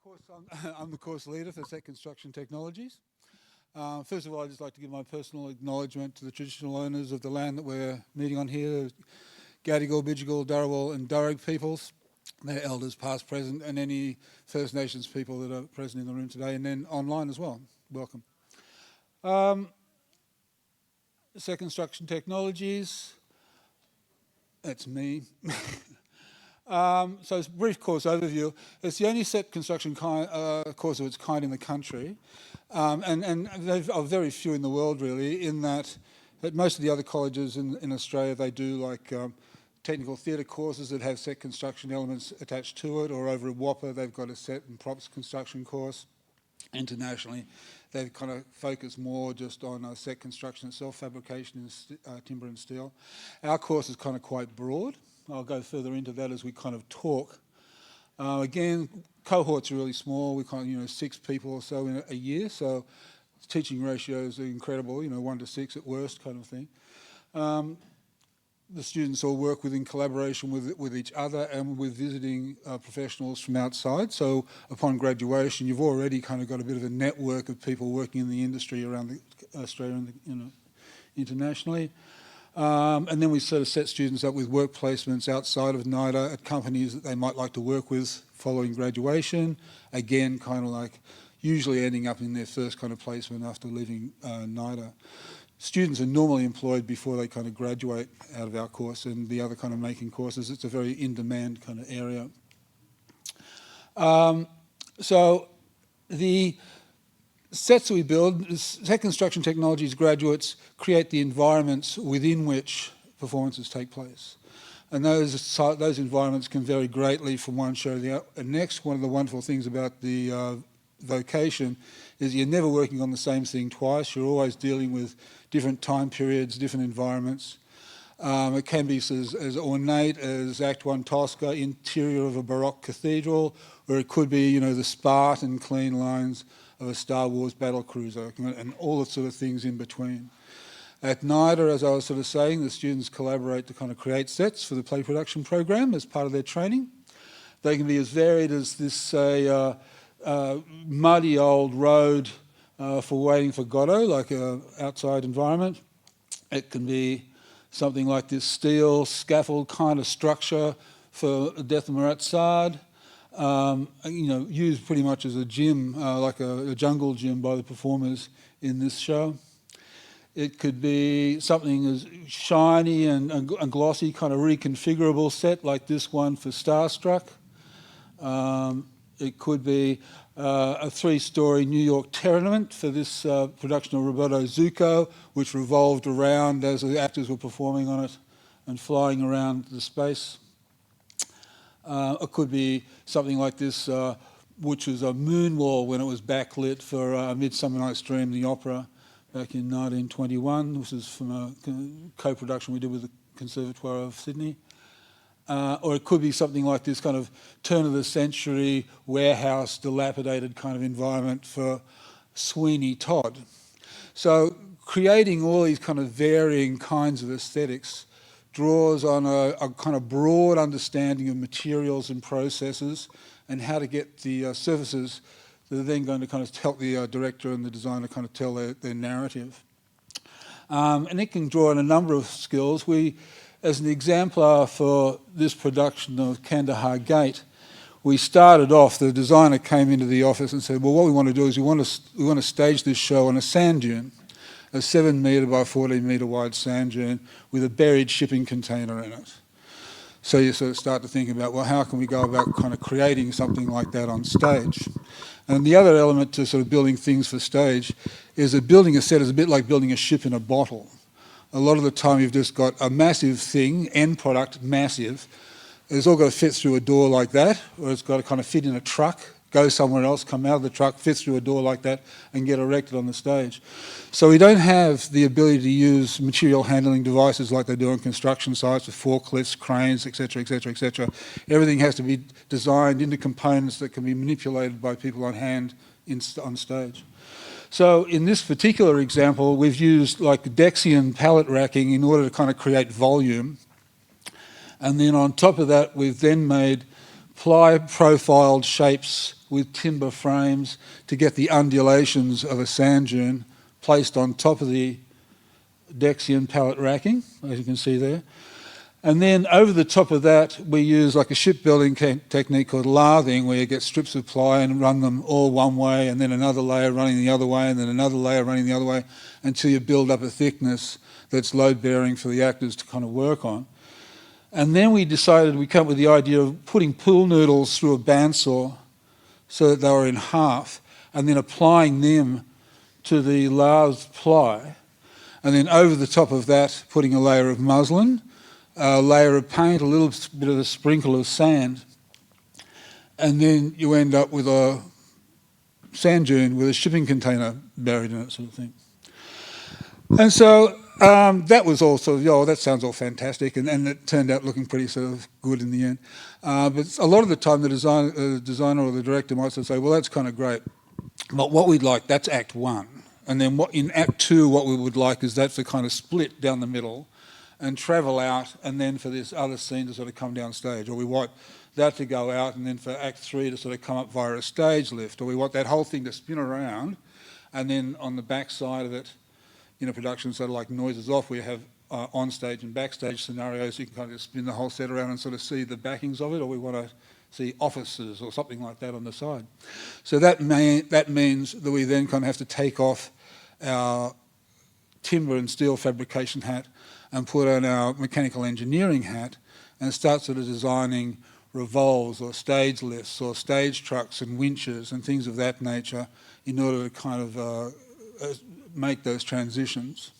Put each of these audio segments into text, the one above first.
course, I'm the course leader for Set Construction Technologies. First of all, I'd just like to give my personal acknowledgement to the traditional owners of the land that we're meeting on here, Gadigal, Bidjigal, Darawal and Darug peoples, their elders past, present, and any First Nations people that are present in the room today, and then online as well. Welcome. Set Construction Technologies, that's me. So it's a brief course overview. It's the only set construction course of its kind in the country, and there are very few in the world really, in that at most of the other colleges in Australia, they do like technical theatre courses that have set construction elements attached to it, or over at WAPA they've got a set and props construction course. Internationally, they've kind of focused more just on set construction itself, fabrication in timber and steel. Our course is kind of quite broad. I'll go further into that as we kind of talk. Again, cohorts are really small. We kind of, 6 people or so in a year, so teaching ratios are incredible, 1 to 6 at worst kind of thing. The students all work within collaboration with each other and with visiting professionals from outside. So upon graduation, you've already kind of got a bit of a network of people working in the industry around Australia and internationally. And then we sort of set students up with work placements outside of NIDA at companies that they might like to work with following graduation. Again, kind of like usually ending up in their first kind of placement after leaving NIDA. Students are normally employed before they kind of graduate out of our course and the other kind of making courses. It's a very in-demand kind of area. So the sets that we build, Set Construction Technologies graduates create the environments within which performances take place. And those environments can vary greatly from one show to the next. One of the wonderful things about the vocation is you're never working on the same thing twice. You're always dealing with different time periods, different environments. It can be as ornate as Act 1 Tosca, interior of a Baroque cathedral, or it could be, the Spartan clean lines of a Star Wars battle cruiser, and all the sort of things in between. At NIDA, as I was sort of saying, the students collaborate to kind of create sets for the play production program as part of their training. They can be as varied as this, say, muddy old road for waiting for Godot, like an outside environment. It can be something like this steel scaffold kind of structure for Death of Murat Sard. Used pretty much as a gym, like a jungle gym by the performers in this show. It could be something as shiny and glossy, kind of reconfigurable set like this one for Starstruck. It could be a 3-story New York tenement for this production of Roberto Zucco, which revolved around as the actors were performing on it and flying around the space. It could be something like this, which was a moon wall when it was backlit for Midsummer Night's Dream, the opera, back in 1921. This is from a co-production we did with the Conservatoire of Sydney. Or it could be something like this kind of turn-of-the-century warehouse, dilapidated kind of environment for Sweeney Todd. So creating all these kind of varying kinds of aesthetics draws on a kind of broad understanding of materials and processes and how to get the surfaces that are then going to kind of help the director and the designer kind of tell their narrative. And it can draw on a number of skills. As an exemplar for this production of Kandahar Gate, we started off, the designer came into the office and said, well, what we want to do is we want to stage this show on a sand dune, a 7 metre by 14 metre wide sand dune with a buried shipping container in it. So you sort of start to think about, well, how can we go about kind of creating something like that on stage? And the other element to sort of building things for stage is that building a set is a bit like building a ship in a bottle. A lot of the time you've just got a massive thing, end product, massive. It's all got to fit through a door like that, or it's got to kind of fit in a truck, go somewhere else, come out of the truck, fit through a door like that, and get erected on the stage. So we don't have the ability to use material handling devices like they do on construction sites with forklifts, cranes, etc., etc., etc. Everything has to be designed into components that can be manipulated by people on hand on stage. So in this particular example, we've used like Dexian pallet racking in order to kind of create volume. And then on top of that, we've then made ply profiled shapes with timber frames to get the undulations of a sand dune placed on top of the Dexian pallet racking, as you can see there. And then over the top of that, we use like a shipbuilding technique called lathing, where you get strips of ply and run them all one way, and then another layer running the other way, and then another layer running the other way, until you build up a thickness that's load-bearing for the actors to kind of work on. And then we decided, we came up with the idea of putting pool noodles through a bandsaw so that they were in half, and then applying them to the lathed ply, and then over the top of that, putting a layer of muslin, a layer of paint, a little bit of a sprinkle of sand, and then you end up with a sand dune with a shipping container buried in it, sort of thing. And so that was all sort of, oh, that sounds all fantastic, and it turned out looking pretty sort of good in the end. But a lot of the time the designer or the director might sort of say, well, that's kind of great, but what we'd like, that's Act 1. And then in Act 2, what we would like is that to kind of split down the middle and travel out, and then for this other scene to sort of come down stage. Or we want that to go out, and then for Act 3 to sort of come up via a stage lift. Or we want that whole thing to spin around, and then on the back side of it, in a production sort of like Noises Off, we have on-stage and backstage scenarios. You can kind of spin the whole set around and sort of see the backings of it, or we want to see offices or something like that on the side. So that means that we then kind of have to take off our timber and steel fabrication hat and put on our mechanical engineering hat and start sort of designing revolves or stage lifts or stage trucks and winches and things of that nature in order to kind of make those transitions.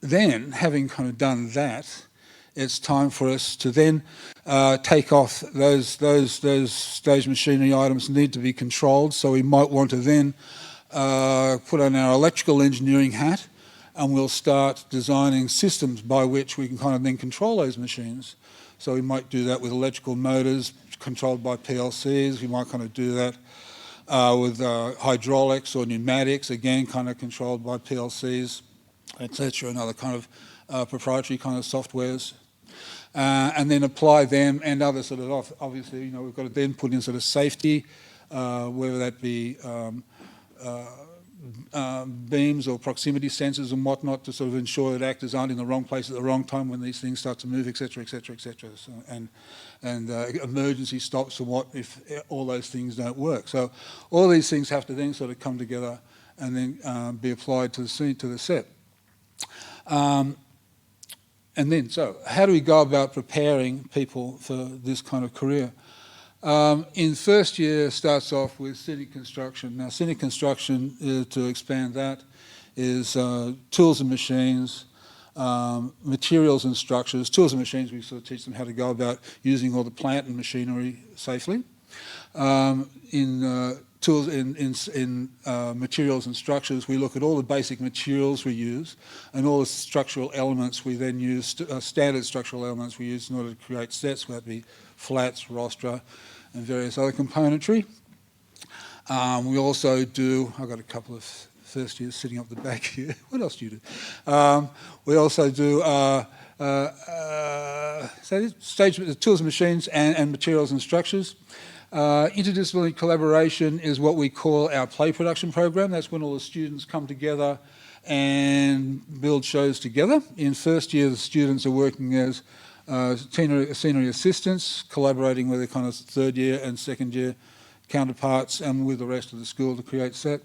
Then, having kind of done that, it's time for us to then take off those stage machinery items need to be controlled, so we might want to then put on our electrical engineering hat, and we'll start designing systems by which we can kind of then control those machines. So we might do that with electrical motors controlled by PLCs. We might kind of do that with hydraulics or pneumatics, again kind of controlled by PLCs, etc., and other kind of proprietary kind of softwares. And then apply them and other sort of, obviously, you know, we've got to then put in sort of safety, whether that be beams or proximity sensors and whatnot, to sort of ensure that actors aren't in the wrong place at the wrong time when these things start to move, etc., etc., etc. So, and emergency stops and what if all those things don't work. So all these things have to then sort of come together and then be applied to the scene, to the set. And then, so how do we go about preparing people for this kind of career? In first year starts off with scenic construction. Now, scenic construction, to expand that, is tools and machines, materials and structures. Tools and machines, we sort of teach them how to go about using all the plant and machinery safely. In materials and structures, we look at all the basic materials we use and all the structural elements we then use, standard structural elements we use in order to create sets, whether it be flats, rostra, and various other componentry. We also do, I've got a couple of first years sitting up the back here. What else do you do? We also do stage tools and machines and materials and structures. Interdisciplinary collaboration is what we call our play production program. That's when all the students come together and build shows together. In first year, the students are working as scenery assistants, collaborating with their kind of third year and second year counterparts and with the rest of the school to create set.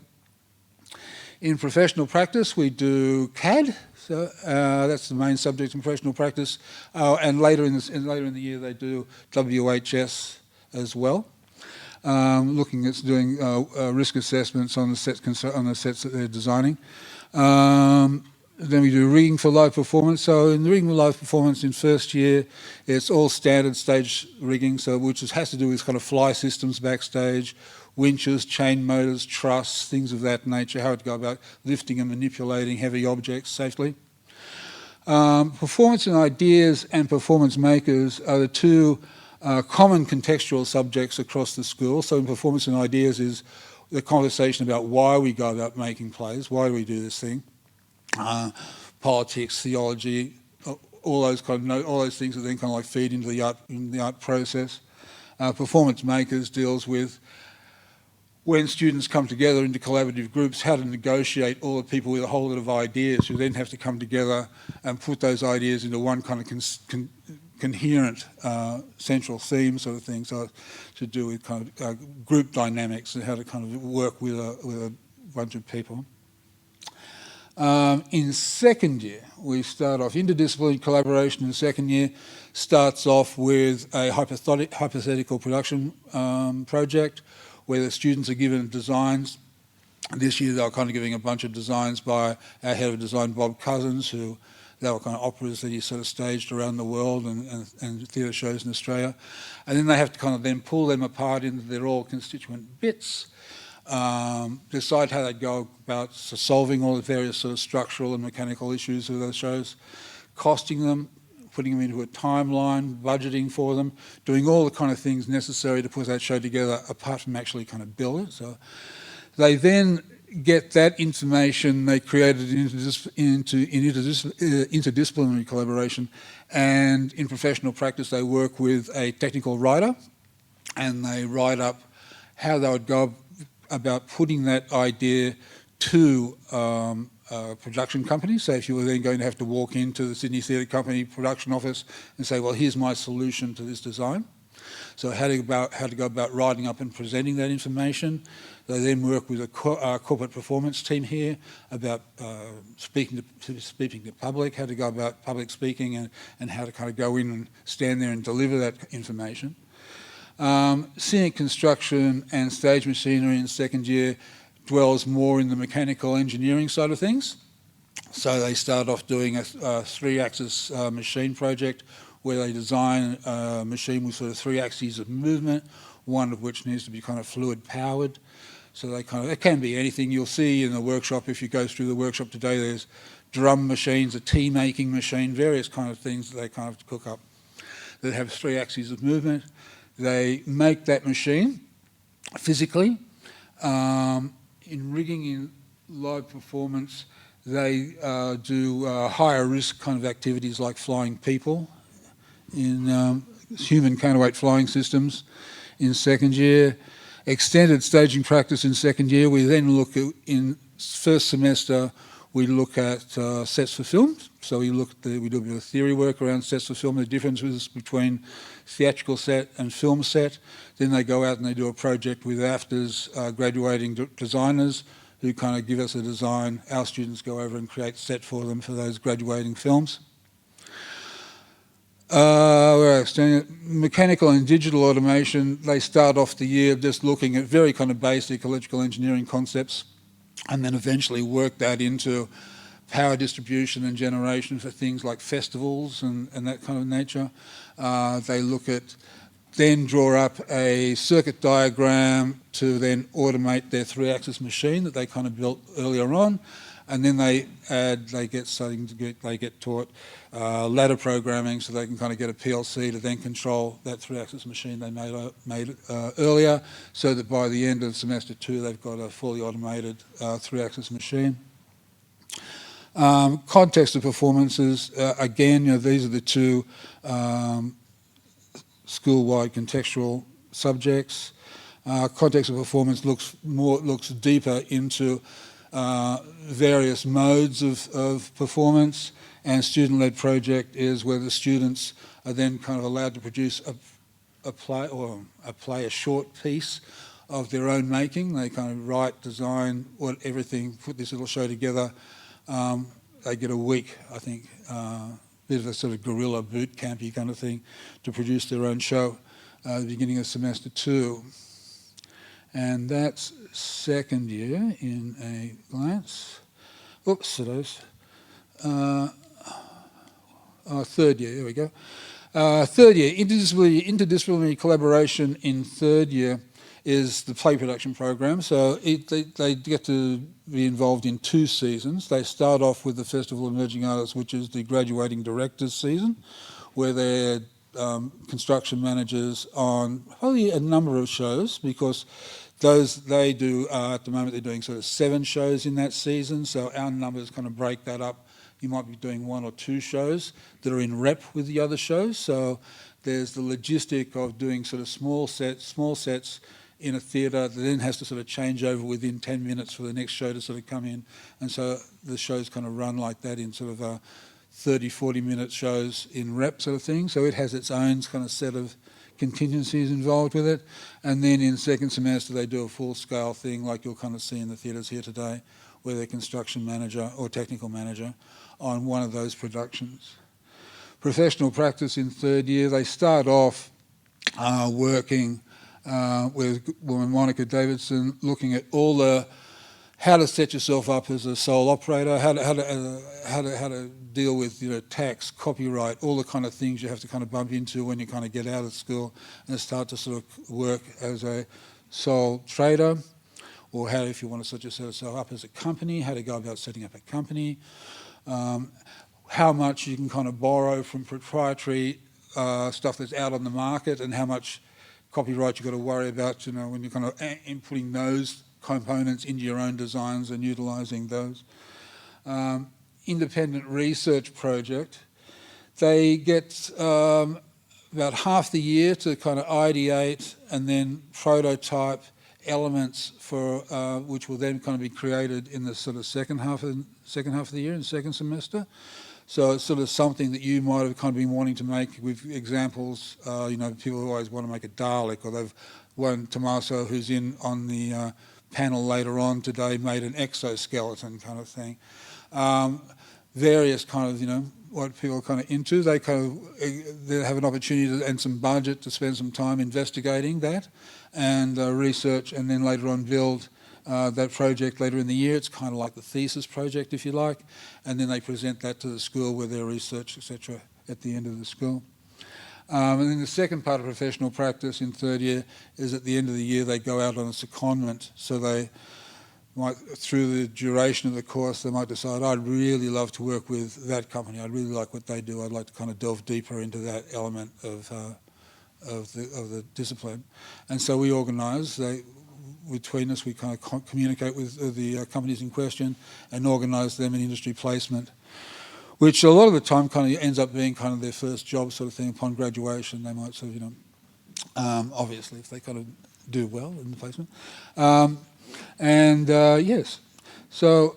In professional practice, we do CAD. So that's the main subject in professional practice. And later in the year, they do WHS as well, looking at doing risk assessments on the sets that they're designing. Then we do rigging for live performance. So in the rigging for live performance in first year, it's all standard stage rigging, so which has to do with kind of fly systems backstage, winches, chain motors, truss, things of that nature, how to go about lifting and manipulating heavy objects safely. Performance and ideas and performance makers are the two common contextual subjects across the school. So in performance and ideas is the conversation about why we go about making plays, why do we do this thing, politics, theology, all those things that then kind of like feed into the art process. Performance Makers deals with when students come together into collaborative groups, how to negotiate all the people with a whole lot of ideas who then have to come together and put those ideas into one kind of coherent central theme sort of thing. So to do with kind of group dynamics and how to kind of work with a bunch of people. In second year, we start off interdisciplinary collaboration. In second year starts off with a hypothetical production project where the students are given designs. This year they were kind of giving a bunch of designs by our head of design, Bob Cousins, who they were kind of operas that he sort of staged around the world and theatre shows in Australia. And then they have to kind of then pull them apart into their all constituent bits, decide how they go about solving all the various sort of structural and mechanical issues of those shows, costing them, putting them into a timeline, budgeting for them, doing all the kind of things necessary to put that show together apart from actually kind of build it. So they then get that information, they create it into interdisciplinary collaboration, and in professional practice they work with a technical writer and they write up how they would go about putting that idea to a production company. So if you were then going to have to walk into the Sydney Theatre Company production office and say, well, here's my solution to this design. So how to go about writing up and presenting that information. They then work with a corporate performance team here about speaking to public, how to go about public speaking and how to kind of go in and stand there and deliver that information. Scenic construction and stage machinery in second year dwells more in the mechanical engineering side of things. So they start off doing a 3-axis machine project where they design a machine with sort of 3 axes of movement, one of which needs to be kind of fluid powered. So it can be anything. You'll see in the workshop, if you go through the workshop today, there's drum machines, a tea making machine, various kind of things that they kind of cook up that have 3 axes of movement. They make that machine physically. In rigging, in live performance, they do higher risk kind of activities like flying people in human counterweight flying systems in second year. Extended staging practice in second year. We then look at, in first semester, we look at sets for film. So we do a bit of theory work around sets for film, the differences between theatrical set and film set. Then they go out and they do a project with AFTR's graduating designers who kind of give us a design. Our students go over and create set for them for those graduating films. Mechanical and digital automation, they start off the year just looking at very kind of basic electrical engineering concepts and then eventually work that into power distribution and generation for things like festivals and that kind of nature. They look at, then draw up a circuit diagram to then automate their 3-axis machine that they kind of built earlier on. And then they get taught ladder programming so they can kind of get a PLC to then control that 3-axis machine they made earlier, so that by the end of semester 2 they've got a fully automated 3-axis machine. Context of performances, again, these are the 2 school-wide contextual subjects. Context of performance looks deeper into various modes of performance, and student-led project is where the students are then kind of allowed to produce a short piece of their own making. They kind of write, design, everything, put this little show together. They get a week, I think, bit of a sort of guerrilla boot campy kind of thing to produce their own show at the beginning of semester 2. And that's second year in a glance. Oops, those. Third year, there we go. Third year, interdisciplinary collaboration in third year is the play production program. So they get to be involved in 2 seasons. They start off with the Festival of Emerging Artists, which is the graduating directors season, where they're construction managers on probably a number of shows, because They do, at the moment they're doing sort of 7 shows in that season, so our numbers kind of break that up. You might be doing 1 or 2 shows that are in rep with the other shows, so there's the logistic of doing sort of small sets in a theatre that then has to sort of change over within 10 minutes for the next show to sort of come in, and so the shows kind of run like that in sort of 30, 40-minute shows in rep sort of thing, so it has its own kind of set of contingencies involved with it. And then in second semester they do a full-scale thing like you'll kind of see in the theatres here today, where they're construction manager or technical manager on one of those productions. Professional practice in third year, they start off working with Monica Davidson, looking at all the how to set yourself up as a sole operator, how to deal with tax, copyright, all the kind of things you have to kind of bump into when you kind of get out of school and start to sort of work as a sole trader, or how, if you want to set yourself up as a company, how to go about setting up a company, how much you can kind of borrow from proprietary stuff that's out on the market, and how much copyright you've got to worry about, when you're kind of inputting those components into your own designs and utilising those. Independent research project. They get about half the year to kind of ideate and then prototype elements for which will then kind of be created in the sort of second half of the year, in second semester. So it's sort of something that you might have kind of been wanting to make with examples. People always want to make a Dalek, or they've one Tommaso, who's in on the panel later on today, made an exoskeleton kind of thing. Various kind of, what people are kind of into. They have an opportunity and some budget to spend some time investigating that and research, and then later on build that project later in the year. It's kind of like the thesis project, if you like, and then they present that to the school with their research, etc., at the end of the school. And then the second part of professional practice in third year is at the end of the year they go out on a secondment. So they might, through the duration of the course, they might decide, I'd really love to work with that company. I'd really like what they do. I'd like to kind of delve deeper into that element of the discipline. And so we organise. Between us, we kind of communicate with the companies in question and organise them an industry placement, which a lot of the time kind of ends up being kind of their first job sort of thing upon graduation. They might sort of, obviously, if they kind of do well in the placement. Yes, so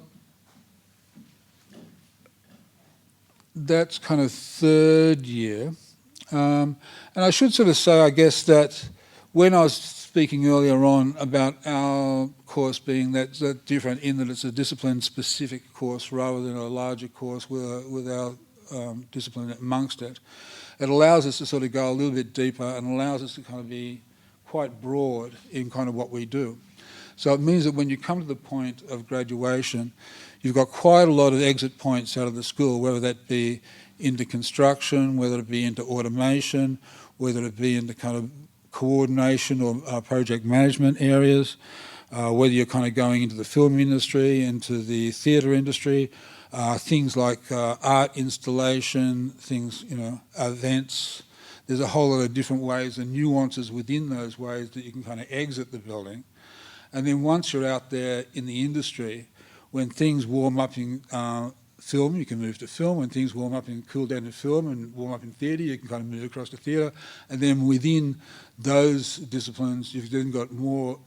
that's kind of third year. And I should sort of say, I guess, that when I was speaking earlier on about our course being that different in that it's a discipline-specific course rather than a larger course with our discipline amongst it, it allows us to sort of go a little bit deeper and allows us to kind of be quite broad in kind of what we do. So it means that when you come to the point of graduation, you've got quite a lot of exit points out of the school, whether that be into construction, whether it be into automation, whether it be into kind of coordination or project management areas, whether you're kind of going into the film industry, into the theatre industry, things like art installation, things, events. There's a whole lot of different ways and nuances within those ways that you can kind of exit the building. And then once you're out there in the industry, when things warm up in film, you can move to film. When things warm up and cool down in film and warm up in theatre, you can kind of move across to theatre. And then within those disciplines, you've then got more,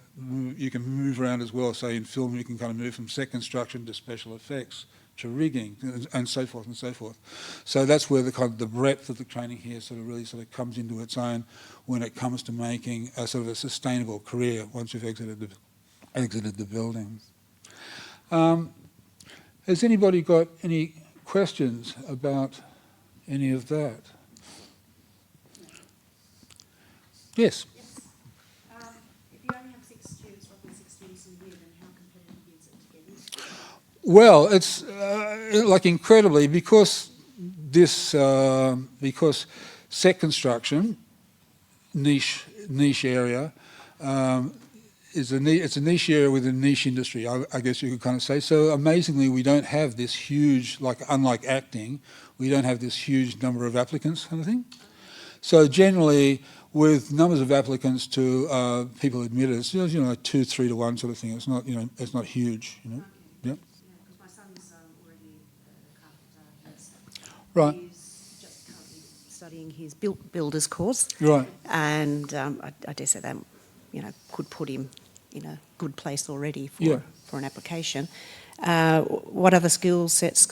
you can move around as well. So in film, you can kind of move from set construction to special effects to rigging and so forth and so forth. So that's where the kind of the breadth of the training here sort of really sort of comes into its own when it comes to making a sort of a sustainable career once you've exited the building. Has anybody got any questions about any of that? Yes? Yes. If you only have 6 students, roughly 6 students a year, then how competitive is it to get into? Well, it's like incredibly, because set construction, niche area, it's a niche area with a niche industry, I guess you could kind of say. So amazingly, we don't have this huge, unlike acting, we don't have this huge number of applicants kind of thing. So generally, with numbers of applicants to people admitted, it's like 2, 3 to 1 sort of thing. It's not, it's not huge. Okay. Yep. Yeah, because my son's already a carpenter. Right. He's just currently studying his builder's course. Right. And I dare say that, could put him in a good place already for an application. What other skill sets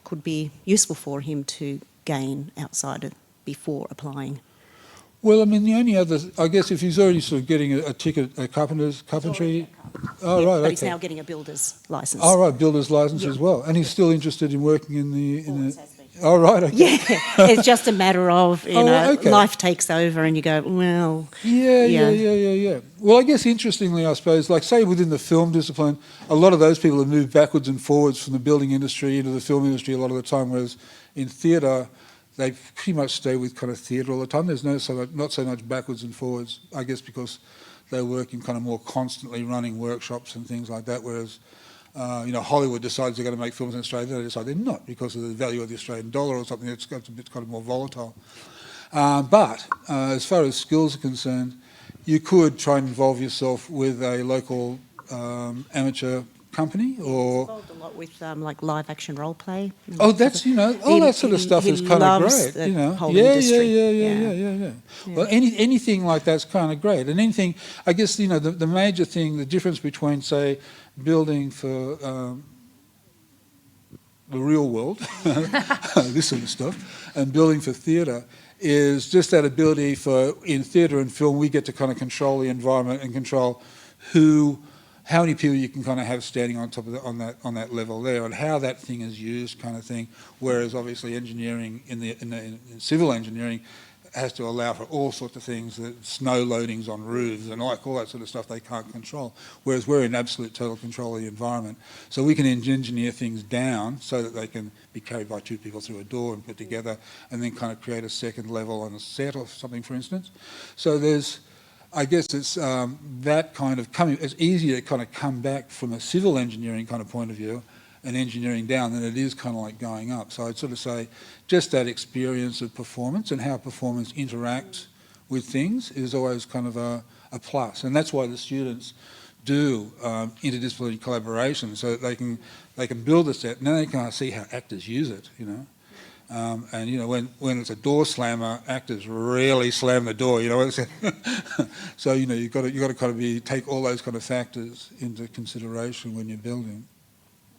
could be useful for him to gain outside of before applying? Well, I mean, the only other, I guess, if he's already sort of getting a ticket at carpentry. Oh, right, But he's now getting a builder's licence. Oh, right, builder's licence as well. And he's still interested in working in the. Oh, right, okay. Yeah, it's just a matter of, life takes over and you go, well... Yeah. Well, I guess interestingly, I suppose, like say within the film discipline, a lot of those people have moved backwards and forwards from the building industry into the film industry a lot of the time, whereas in theatre, they pretty much stay with kind of theatre all the time. There's not so much backwards and forwards, I guess, because they work in kind of more constantly running workshops and things like that, whereas, Hollywood decides they're going to make films in Australia, they decide they're not because of the value of the Australian dollar or something. It's a bit kind of more volatile. But as far as skills are concerned, you could try and involve yourself with a local amateur company or... He's involved a lot with like live action role play. Oh, that's, all that sort of stuff is kind of great. The whole industry. Yeah. Well, anything like that's kind of great. And anything, I guess, the major thing, the difference between, say, building for the real world, this sort of stuff, and building for theatre is just that ability for, in theatre and film, we get to kind of control the environment and control how many people you can kind of have standing on top of on that level there, and how that thing is used, kind of thing. Whereas obviously engineering in civil engineering has to allow for all sorts of things, snow loadings on roofs and all that sort of stuff they can't control. Whereas we're in absolute total control of the environment, so we can engineer things down so that they can be carried by 2 people through a door and put together, and then kind of create a second level on a set or something, for instance. So there's. I guess it's that kind of it's easier to kind of come back from a civil engineering kind of point of view and engineering down than it is kind of like going up. So I'd sort of say just that experience of performance and how performance interacts with things is always kind of a plus. And that's why the students do interdisciplinary collaboration, so that they can build a set and then they can kind of see how actors use it, And when it's a door slammer, actors really slam the door. So you've got to kind of take all those kind of factors into consideration when you're building.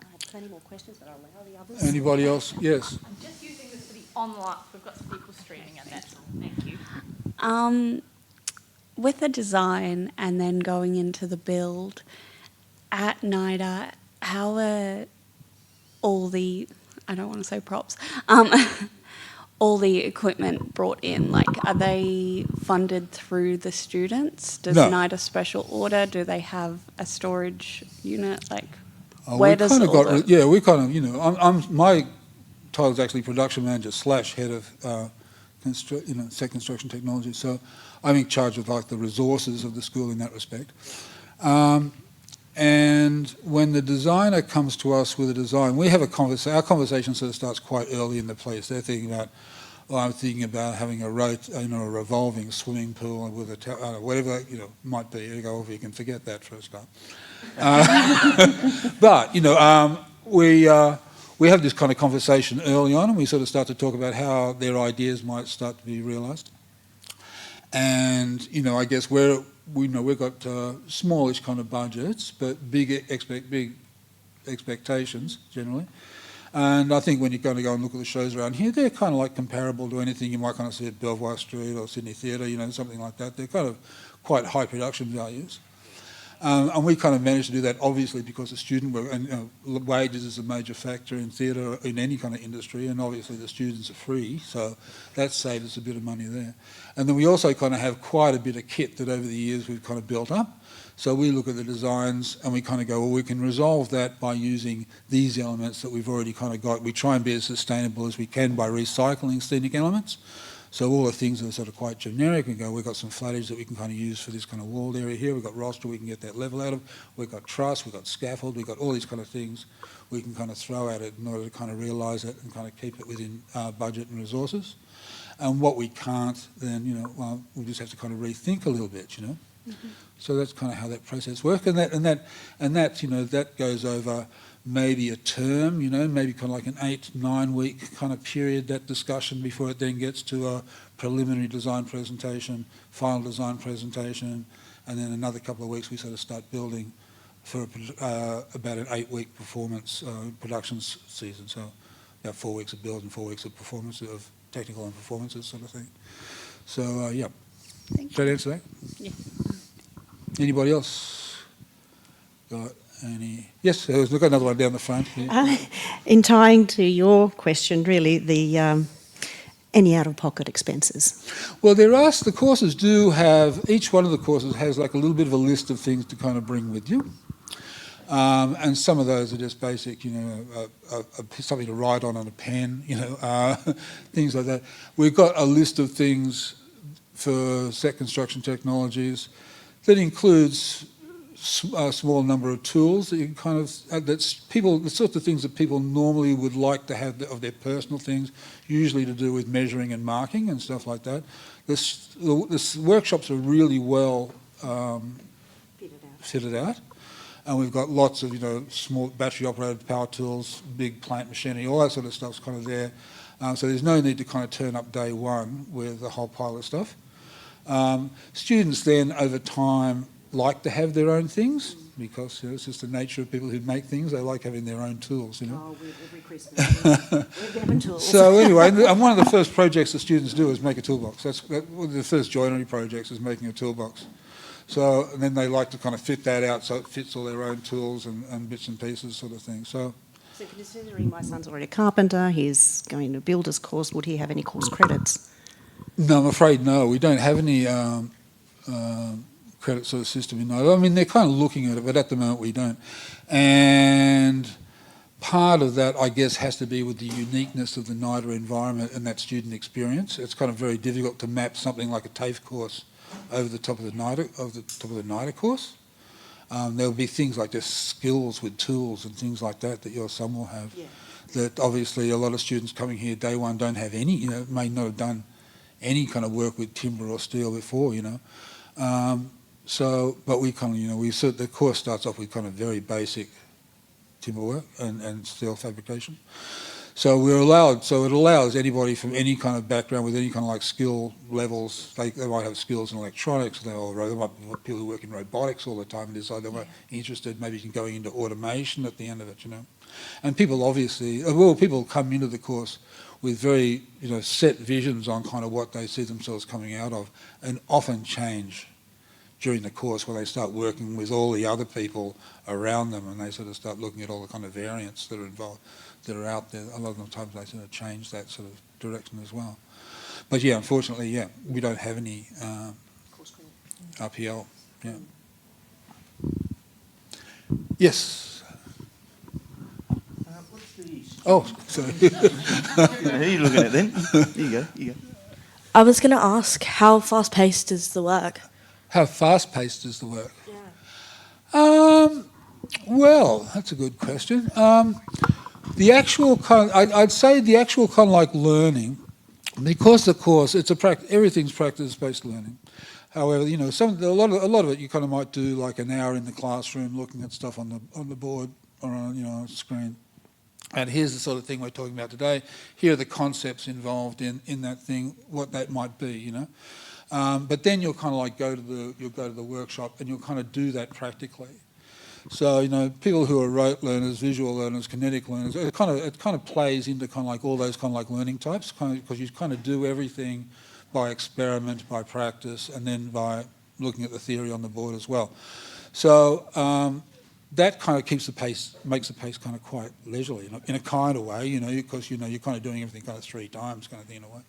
I have plenty more questions, but I'll allow the others. Anybody else? Yes. I'm just using this for the online. We've got some people streaming, and that's all. Thank you. With the design and then going into the build at NIDA, how are all the, I don't want to say props, all the equipment brought in? Like, are they funded through the students? Does NIDA special order? Do they have a storage unit? Like, where does it all go? Yeah, we kind of, my title is actually production manager / head of set construction technology. So I'm in charge of like the resources of the school in that respect. And when the designer comes to us with a design, we have a conversation. Our conversation sort of starts quite early in the place. They're thinking about, I'm thinking about having a revolving swimming pool with whatever might be. You go, you can forget that for a start. But we have this kind of conversation early on, and we sort of start to talk about how their ideas might start to be realised. And I guess we've got smallish kind of budgets, but big expectations generally. And I think when you're going to go and look at the shows around here, they're kind of like comparable to anything you might kind of see at Belvoir Street or Sydney Theatre, something like that. They're kind of quite high production values. And we kind of managed to do that, obviously, because the student work and wages is a major factor in theatre, in any kind of industry, and obviously the students are free, so that saved us a bit of money there. And then we also kind of have quite a bit of kit that over the years we've kind of built up. So we look at the designs and we kind of go, well, we can resolve that by using these elements that we've already kind of got. We try and be as sustainable as we can by recycling scenic elements. So all the things that are sort of quite generic, we go, we've got some flattage that we can kind of use for this kind of walled area here. We've got rostra we can get that level out of. We've got truss, we've got scaffold, we've got all these kind of things we can kind of throw at it in order to kind of realise it and kind of keep it within budget and resources. and what we can't, then, you know, well, we'll just have to kind of rethink a little bit, you know. So that's kind of how that process works, and that you know, that goes over maybe a term, you know, maybe kind of like an 8-9 week kind of period, that discussion, before it then gets to a preliminary design presentation, final design presentation, and then another couple of weeks we sort of start building for about an 8-week performance production season. So about 4 weeks of build and 4 weeks of performance, of technical and performances sort of thing. So yeah. Thank Does that answer that? Yeah. Anybody else got any? Yes, we've got another one down the front here. In tying to your question, really, the any out-of-pocket expenses? Well, the courses do have, each one of the courses has like a little bit of a list of things to kind of bring with you. And some of those are just basic, you know, something to write on a pen, you know, things like that. We've got a list of things for set construction technologies that includes a small number of tools that you can kind of, that's people, the sorts of things that people normally would like to have of their personal things, usually to do with measuring and marking and stuff like that. The workshops are really well fitted out. And we've got lots of, you know, small battery-operated power tools, big plant machinery, all that sort of stuff's kind of there. So there's no need to kind of turn up day one with a whole pile of stuff. Students then, over time, like to have their own things, because, you know, it's just the nature of people who make things. They like having their own tools, you know. Oh, every Christmas we're given tools. So anyway, and one of the first projects the students do is make a toolbox. That's one of the first joinery projects, is making a toolbox. So, and then they like to kind of fit that out so it fits all their own tools and bits and pieces sort of thing. So Considering my son's already a carpenter, he's going to builder's course, would he have any course credits? no, I'm afraid no. We don't have any credit sort of system in NIDA. I mean, they're kind of looking at it, but at the moment we don't. And part of that, I guess, has to be with the uniqueness of the NIDA environment and that student experience. It's kind of very difficult to map something like a TAFE course over the top of the NIDA course. There'll be things like just skills with tools and things like that your son will have. Yeah. That obviously a lot of students coming here day one don't have any, you know, may not have done any kind of work with timber or steel before, you know. But we kind of, you know, the course starts off with kind of very basic timber work and steel fabrication. So it allows anybody from any kind of background with any kind of like skill levels. They might have skills in electronics, they might be people who work in robotics all the time and decide they might be interested maybe in going into automation at the end of it, you know. And people obviously, people come into the course with very, you know, set visions on kind of what they see themselves coming out of, and often change during the course when they start working with all the other people around them, and they sort of start looking at all the kind of variants that are involved, that are out there. A lot of the times they sort of change that sort of direction as well. But yeah, unfortunately, yeah, we don't have any RPL. Yeah. Yes. What's the... Oh, sorry. Who are you looking at then? Here you go. I was going to ask, how fast-paced is the work? How fast-paced is the work? Yeah. Well, that's a good question. The actual kind of, I'd say the actual kind of like learning, because the course, everything's practice-based learning. However, you know, a lot of it you kind of might do like an hour in the classroom looking at stuff on the board or on, you know, on a screen. And here's the sort of thing we're talking about today. Here are the concepts involved in that thing, what that might be, you know. But then you'll kind of like go to the workshop and you'll kind of do that practically. So, you know, people who are rote learners, visual learners, kinetic learners, it kind of plays into kind of like all those kind of like learning types, kind of, because you kind of do everything by experiment, by practice, and then by looking at the theory on the board as well. So that kind of makes the pace kind of quite leisurely, you know, in a kind of way, you know, because, you know, you're kind of doing everything kind of 3 times kind of thing in a way,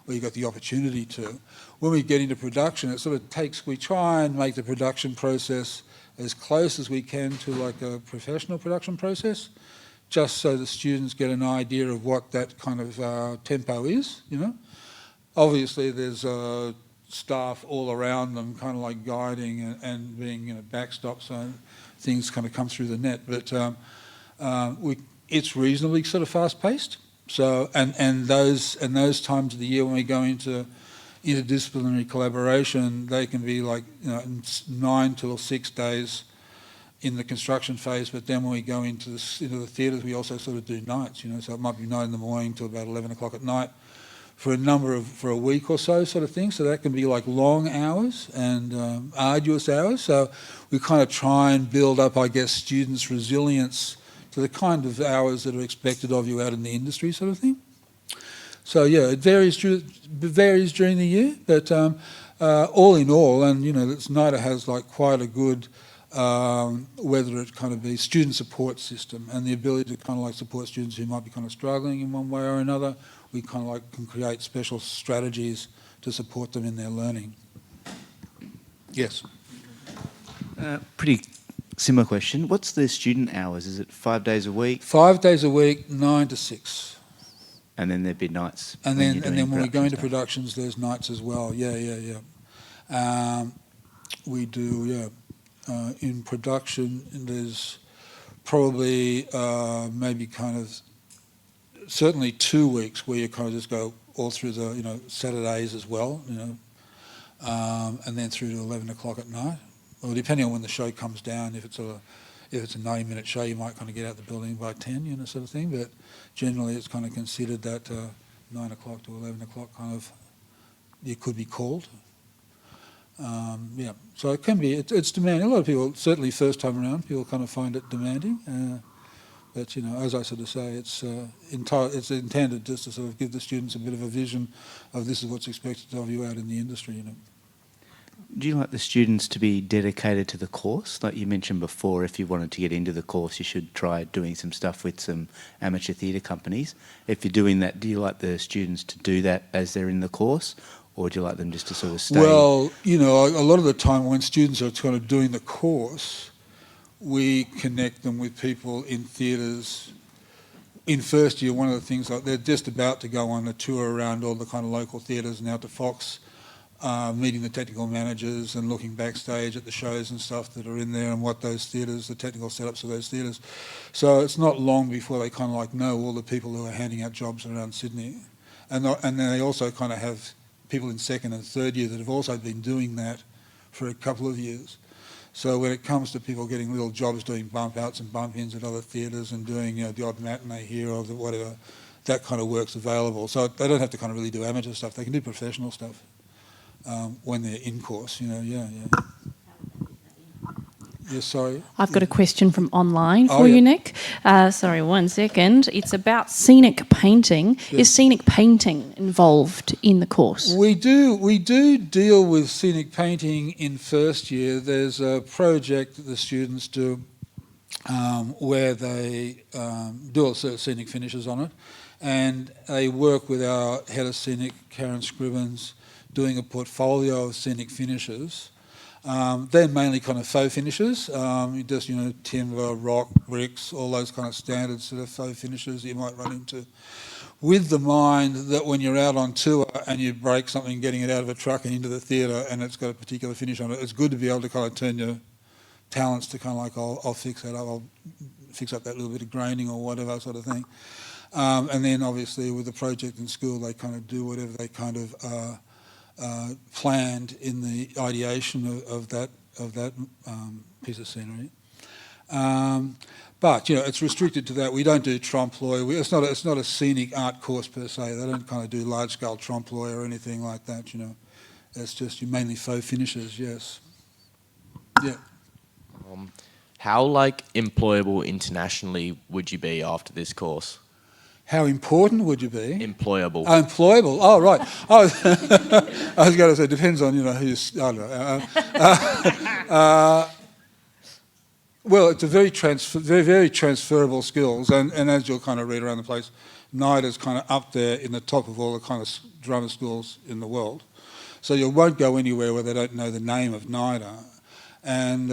where you've got the opportunity to. When we get into production, we try and make the production process as close as we can to like a professional production process, just so the students get an idea of what that kind of tempo is, you know. Obviously there's staff all around them kind of like guiding and being, you know, backstop, so things kind of come through the net. But it's reasonably sort of fast-paced. So and those times of the year when we go into interdisciplinary collaboration, they can be like 9 till 6 days in the construction phase, but then when we go into the theatres, we also sort of do nights, so it might be 9 in the morning till about 11 o'clock at night for a week or so sort of thing. So that can be like long hours and arduous hours. So we kind of try and build up, I guess, students' resilience to the kind of hours that are expected of you out in the industry sort of thing. So yeah, it varies during the year, but all in all, and NIDA has like quite a good whether it kind of be student support system and the ability to kind of like support students who might be kind of struggling in one way or another. We kind of like can create special strategies to support them in their learning. Yes. Pretty similar question. What's the student hours? Is it 5 days a week? 5 days a week, 9 to 6. And then there'd be nights. And then when we go into productions, there's nights as well. Yeah. We do, in production, there's probably maybe kind of certainly 2 weeks where you kind of just go all through the Saturdays as well, and then through to 11 o'clock at night. Well, depending on when the show comes down, if it's a 90-minute show, you might kind of get out the building by 10, sort of thing. But generally, it's kind of considered that 9 o'clock to 11 o'clock kind of you could be called. So it can be. It's demanding. A lot of people, certainly first time around, people kind of find it demanding. But as I sort of say, it's intended just to sort of give the students a bit of a vision of this is what's expected of you out in the industry. Do you like the students to be dedicated to the course? Like you mentioned before, if you wanted to get into the course, you should try doing some stuff with some amateur theatre companies. If you're doing that, do you like the students to do that as they're in the course, or do you like them just to sort of stay? Well, a lot of the time when students are kind of doing the course, we connect them with people in theatres. In first year, one of the things, like they're just about to go on a tour around all the kind of local theatres and out to Fox, meeting the technical managers and looking backstage at the shows and stuff that are in there and what those theatres, the technical setups of those theatres. So it's not long before they kind of like know all the people who are handing out jobs around Sydney. And then they also kind of have people in second and third year that have also been doing that for a couple of years. So when it comes to people getting little jobs doing bump outs and bump ins at other theatres and doing the odd matinee here or whatever, that kind of work's available. So they don't have to kind of really do amateur stuff. They can do professional stuff when they're in course. Yes, sorry. I've got a question from online Oh, for yeah. you, Nick. Sorry, 1 second. It's about scenic painting. Yeah. Is scenic painting involved in the course? We do deal with scenic painting in first year. There's a project that the students do where they do all sorts of scenic finishes on it, and they work with our head of scenic, Karen Scribbins, doing a portfolio of scenic finishes. They're mainly kind of faux finishes, just timber, rock, bricks, all those kind of standard sort of faux finishes you might run into, with the mind that when you're out on tour and you break something getting it out of a truck and into the theatre and it's got a particular finish on it, it's good to be able to kind of turn your talents to kind of like, I'll fix that up, I'll fix up that little bit of graining or whatever sort of thing. And then obviously with the project in school, they kind of do whatever they kind of planned in the ideation of that piece of scenery. But it's restricted to that. We don't do trompe-l'oeil. It's not a scenic art course per se. They don't kind of do large-scale trompe-l'oeil or anything like that. It's just mainly faux finishes. Yes. Yeah. How employable internationally would you be after this course? How important would you be? Employable. Oh, employable. Oh, right. I was going to say, depends on, who's, I don't know. Well, it's a very transferable skills, and as you'll kind of read around the place, NIDA's kind of up there in the top of all the kind of drama schools in the world. So you won't go anywhere where they don't know the name of NIDA. And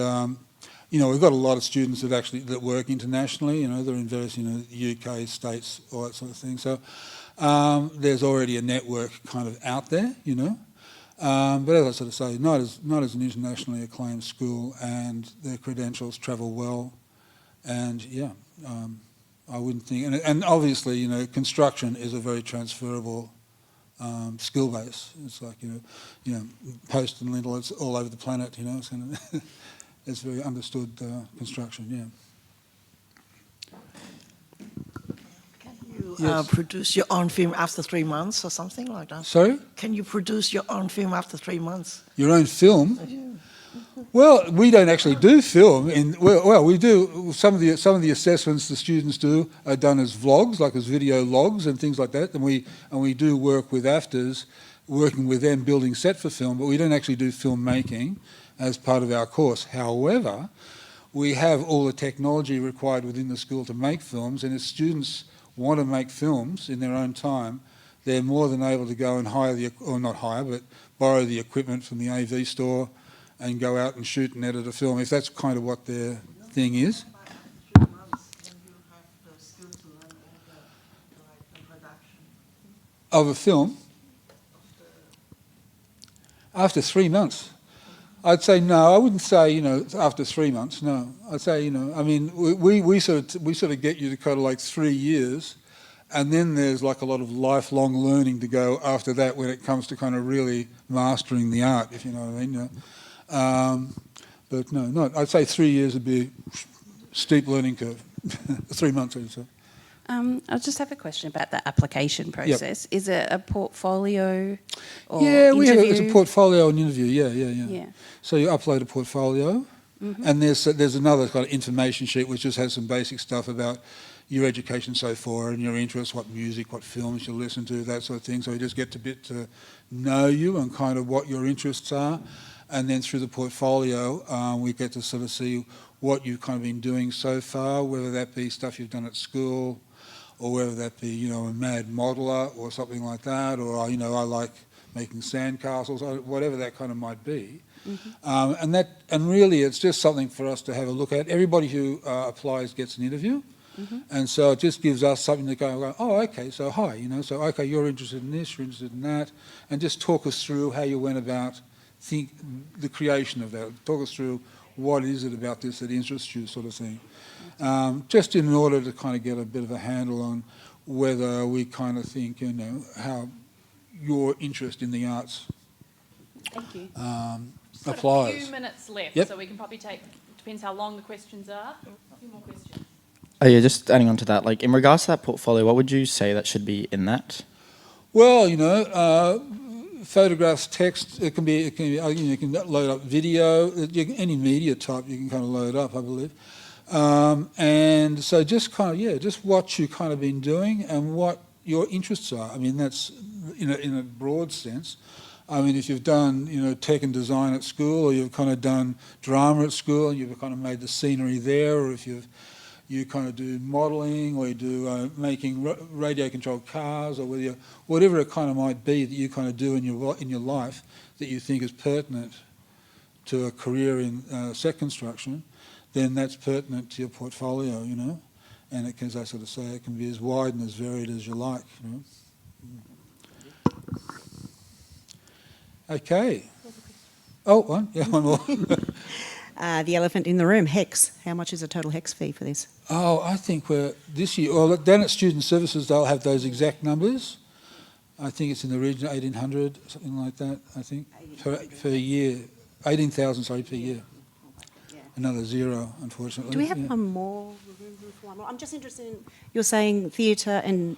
we've got a lot of students that work internationally. They're in various, UK, States, all that sort of thing. So there's already a network kind of out there, But as I sort of say, NIDA's an internationally acclaimed school, and their credentials travel well. And I wouldn't think, and obviously, you know, construction is a very transferable skill base. It's like, you know, post and lintel, it's all over the planet, you know, it's, kind of it's very understood construction, yeah. You Yes. produce your own film after 3 months or something like that? Sorry? Can you produce your own film after 3 months? Your own film? Well, we don't actually do film. Well, we do. Some of the assessments the students do are done as vlogs, like as video logs and things like that. And we do work with AFTRS, working with them, building set for film. But we don't actually do filmmaking as part of our course. However, we have all the technology required within the school to make films. And if students want to make films in their own time, they're more than able to go and borrow the equipment from the AV store and go out and shoot and edit a film, if that's kind of what their thing is. Of a film? After 3 months? I'd say no. I wouldn't say, you know, after 3 months. No, I'd say, you know, I mean, we sort of get you to kind of like 3 years, and then there's like a lot of lifelong learning to go after that when it comes to kind of really mastering the art, if you know what I mean. You know? But no, I'd say 3 years would be a steep learning curve. 3 months, I'd say. I just have a question about the application process. Yep. Is it a portfolio or interview? It's a portfolio and interview, yeah. So you upload a portfolio, and there's another kind of information sheet which just has some basic stuff about your education so far and your interests, what music, what films you listen to, that sort of thing. So we just get to know you and kind of what your interests are. And then through the portfolio, we get to sort of see what you've kind of been doing so far, whether that be stuff you've done at school, or whether that be, you know, a mad modeller or something like that, or, you know, I like making sandcastles, or whatever that kind of might be. And really, it's just something for us to have a look at. Everybody who applies gets an interview. And so it just gives us something to go, oh, okay, so hi, you know, so okay, you're interested in this, you're interested in that, and just talk us through how you went about the creation of that. Talk us through what is it about this that interests you, sort of thing. Just in order to kind of get a bit of a handle on whether we kind of think, you know, how your interest in the arts applies. We've got a few minutes left, Yep. so we can probably take, depends how long the questions are, a few more questions. Oh yeah, just adding on to that, like in regards to that portfolio, what would you say that should be in that? Well, you know, photographs, text, it can be, you know, you can load up video, any media type you can kind of load up, I believe. And so just kind of, just what you kind of been doing and what your interests are. I mean, that's, you know, in a broad sense. I mean, if you've done, you know, tech and design at school, or you've kind of done drama at school and you've kind of made the scenery there, or if you kind of do modelling, or you do making radio-controlled cars, or whatever it kind of might be that you kind of do in your life that you think is pertinent to a career in set construction, then that's pertinent to your portfolio, you know. And it can, as I sort of say, it can be as wide and as varied as you like, you know. Okay. Oh, one more. The elephant in the room, HEX. How much is a total HEX fee for this? Oh, I think we're this year. Well, down at Student Services, they'll have those exact numbers. I think it's in the region of 1,800, something like that. I think per year, 18,000. Sorry, per year. Yeah. Another zero, unfortunately. Do we have one more? I'm just interested in. You're saying theatre and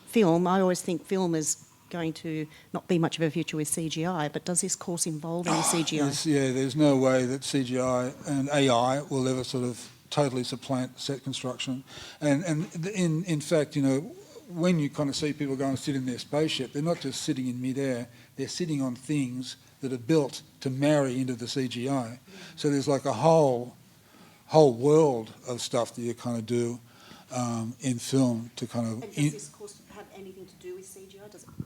film. I always think film is going to not be much of a future with CGI, but does this course involve any CGI? There's no way that CGI and AI will ever sort of totally supplant set construction. And in fact, you know, when you kind of see people go and sit in their spaceship, they're not just sitting in midair, they're sitting on things that are built to marry into the CGI. So there's like a whole world of stuff that you kind of do in film to kind of... And does this course have anything to do with CGI?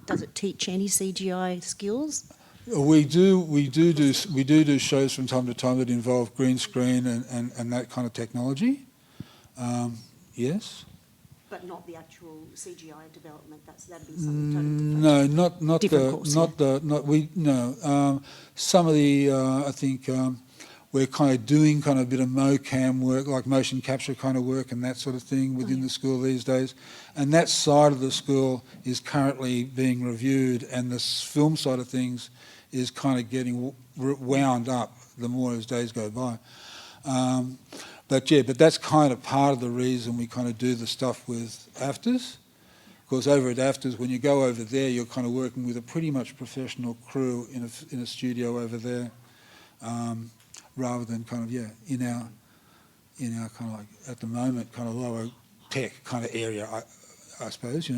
Does it teach any CGI skills? We do shows from time to time that involve green screen and that kind of technology. Yes. But not the actual CGI development. That'd be something totally different. No, not different course, some of the I think we're kind of doing kind of a bit of MoCam work, like motion capture kind of work and that sort of thing within the school these days. And that side of the school is currently being reviewed, and the film side of things is kind of getting wound up the more as days go by. But that's kind of part of the reason we kind of do the stuff with AFTRS. Of course, over at AFTRS, when you go over there, you're kind of working with a pretty much professional crew in a studio over there, rather than kind of, in our kind of like, at the moment, kind of lower tech kind of area, I suppose,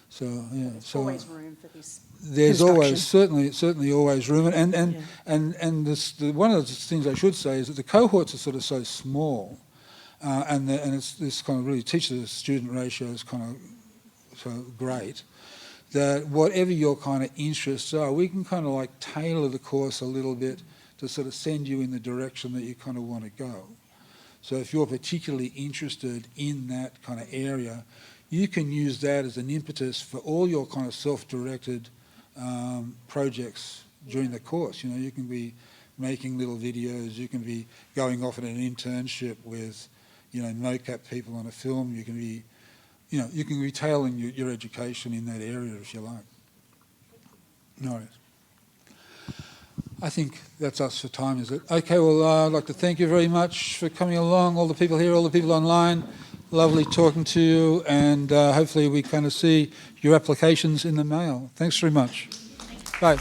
So, yeah. So always room for this. There's always, certainly always room. And this, one of the things I should say is that the cohorts are sort of so small, and it's this kind of really teacher-to-student ratio is kind of so great, that whatever your kind of interests are, we can kind of like tailor the course a little bit to sort of send you in the direction that you kind of want to go. So if you're particularly interested in that kind of area, you can use that as an impetus for all your kind of self-directed projects during the course. You can be making little videos, you can be going off at an internship with, mocap people on a film, you can be, you can be tailoring your education in that area if you like. No worries. I think that's us for time, is it? Okay, well, I'd like to thank you very much for coming along, all the people here, all the people online. Lovely talking to you, and hopefully we kind of see your applications in the mail. Thanks very much. Bye.